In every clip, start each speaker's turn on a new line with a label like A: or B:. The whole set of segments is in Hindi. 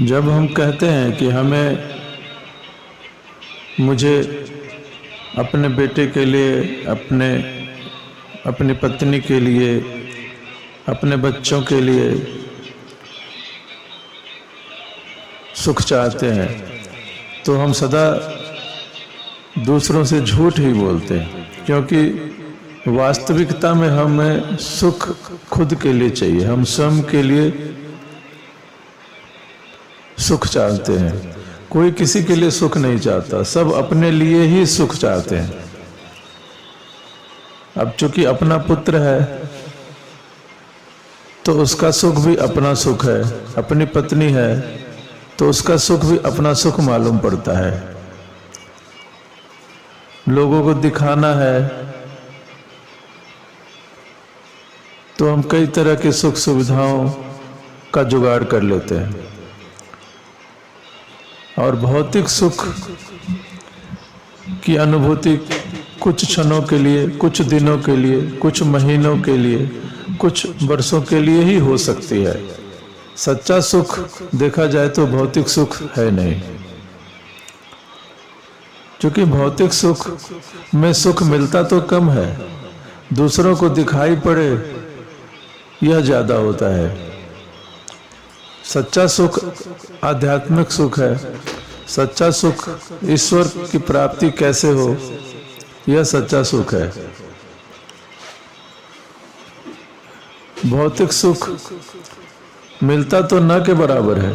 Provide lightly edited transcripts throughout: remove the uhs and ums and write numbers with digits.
A: जब हम कहते हैं कि मुझे अपने बेटे के लिए, अपनी पत्नी के लिए, अपने बच्चों के लिए सुख चाहते हैं, तो हम सदा दूसरों से झूठ ही बोलते हैं, क्योंकि वास्तविकता में हमें सुख खुद के लिए चाहिए। हम स्वयं के लिए सुख चाहते हैं, कोई किसी के लिए सुख नहीं चाहता, सब अपने लिए ही सुख चाहते हैं। अब चूंकि अपना पुत्र है तो उसका सुख भी अपना सुख है, अपनी पत्नी है तो उसका सुख भी अपना सुख मालूम पड़ता है। लोगों को दिखाना है तो हम कई तरह की सुख सुविधाओं का जुगाड़ कर लेते हैं, और भौतिक सुख की अनुभूति कुछ क्षणों के लिए, कुछ दिनों के लिए, कुछ महीनों के लिए, कुछ वर्षों के लिए ही हो सकती है। सच्चा सुख देखा जाए तो भौतिक सुख है नहीं, क्योंकि भौतिक सुख में सुख मिलता तो कम है, दूसरों को दिखाई पड़े यह ज्यादा होता है। सच्चा सुख आध्यात्मिक सुख है। सच्चा सुख ईश्वर की प्राप्ति कैसे हो, यह सच्चा सुख है। भौतिक सुख मिलता तो न के बराबर है।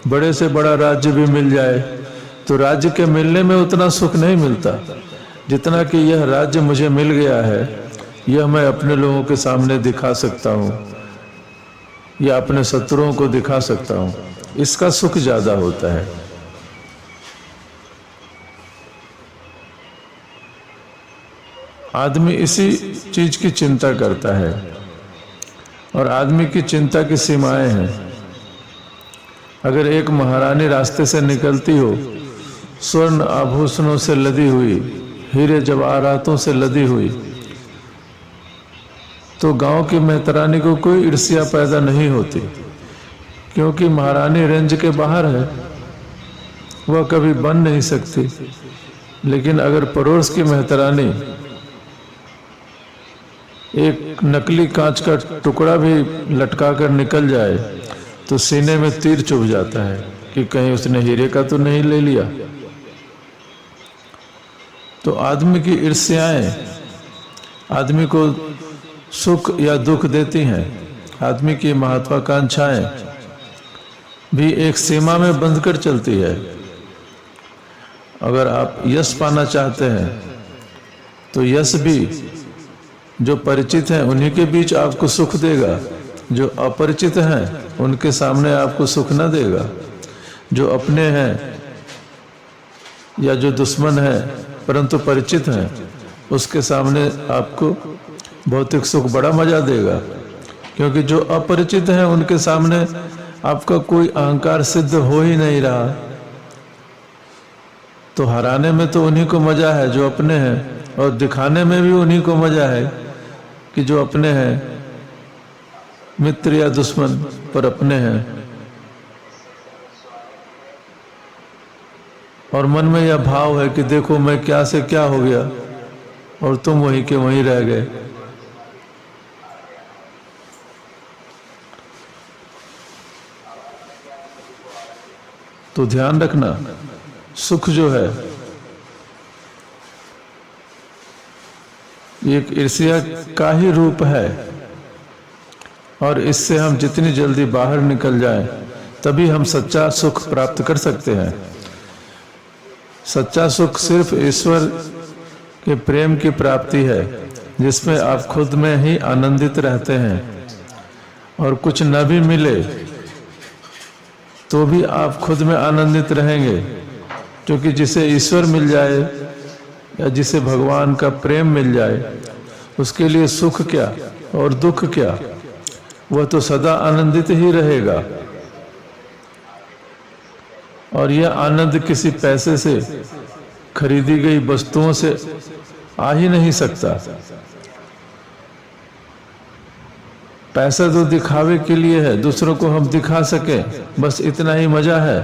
A: बड़े से बड़ा राज्य भी मिल जाए तो राज्य के मिलने में उतना सुख नहीं मिलता जितना कि यह राज्य मुझे मिल गया है, यह मैं अपने लोगों के सामने दिखा सकता हूँ या अपने शत्रुओं को दिखा सकता हूँ, इसका सुख ज्यादा होता है। आदमी इसी चीज की चिंता करता है, और आदमी की चिंता की सीमाएं हैं। अगर एक महारानी रास्ते से निकलती हो, स्वर्ण आभूषणों से लदी हुई, हीरे जवाहरातों से लदी हुई, तो गांव की मेहतरानी को कोई ईर्ष्या पैदा नहीं होती, क्योंकि महारानी रेंज के बाहर है, वह कभी बन नहीं सकती। लेकिन अगर पड़ोस की मेहतरानी एक नकली कांच का टुकड़ा भी लटका कर निकल जाए तो सीने में तीर चुभ जाता है कि कहीं उसने हीरे का तो नहीं ले लिया। तो आदमी की ईर्ष्याएं आदमी को सुख या दुख देती हैं। आदमी की महत्वाकांक्षाएं भी एक सीमा में बंधकर चलती है। अगर आप यश पाना चाहते हैं तो यश भी जो परिचित हैं उन्हीं के बीच आपको सुख देगा, जो अपरिचित हैं उनके सामने आपको सुख न देगा। जो अपने हैं या जो दुश्मन हैं परंतु परिचित हैं, उसके सामने आपको भौतिक सुख बड़ा मजा देगा, क्योंकि जो अपरिचित हैं उनके सामने आपका कोई अहंकार सिद्ध हो ही नहीं रहा। तो हराने में तो उन्हीं को मजा है जो अपने हैं, और दिखाने में भी उन्हीं को मजा है कि जो अपने हैं, मित्र या दुश्मन पर अपने हैं। और मन में यह भाव है कि देखो मैं क्या से क्या हो गया और तुम वहीं के वहीं रह गए। तो ध्यान रखना, सुख जो है एक ईर्ष्या का ही रूप है, और इससे हम जितनी जल्दी बाहर निकल जाएं तभी हम सच्चा सुख प्राप्त कर सकते हैं। सच्चा सुख सिर्फ ईश्वर के प्रेम की प्राप्ति है, जिसमें आप खुद में ही आनंदित रहते हैं, और कुछ न भी मिले तो भी आप खुद में आनंदित रहेंगे, क्योंकि जिसे ईश्वर मिल जाए या जिसे भगवान का प्रेम मिल जाए, उसके लिए सुख क्या और दुख क्या, वह तो सदा आनंदित ही रहेगा। और यह आनंद किसी पैसे से खरीदी गई वस्तुओं से आ ही नहीं सकता। पैसा तो दिखावे के लिए है, दूसरों को हम दिखा सके, बस इतना ही मजा है।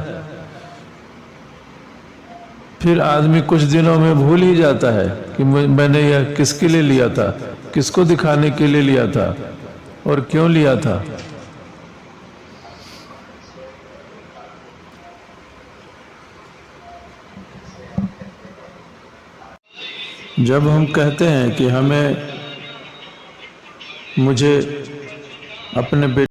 A: फिर आदमी कुछ दिनों में भूल ही जाता है कि मैंने यह किसके लिए लिया था, किसको दिखाने के लिए लिया था और क्यों लिया था। जब हम कहते हैं कि मुझे अपने बेटे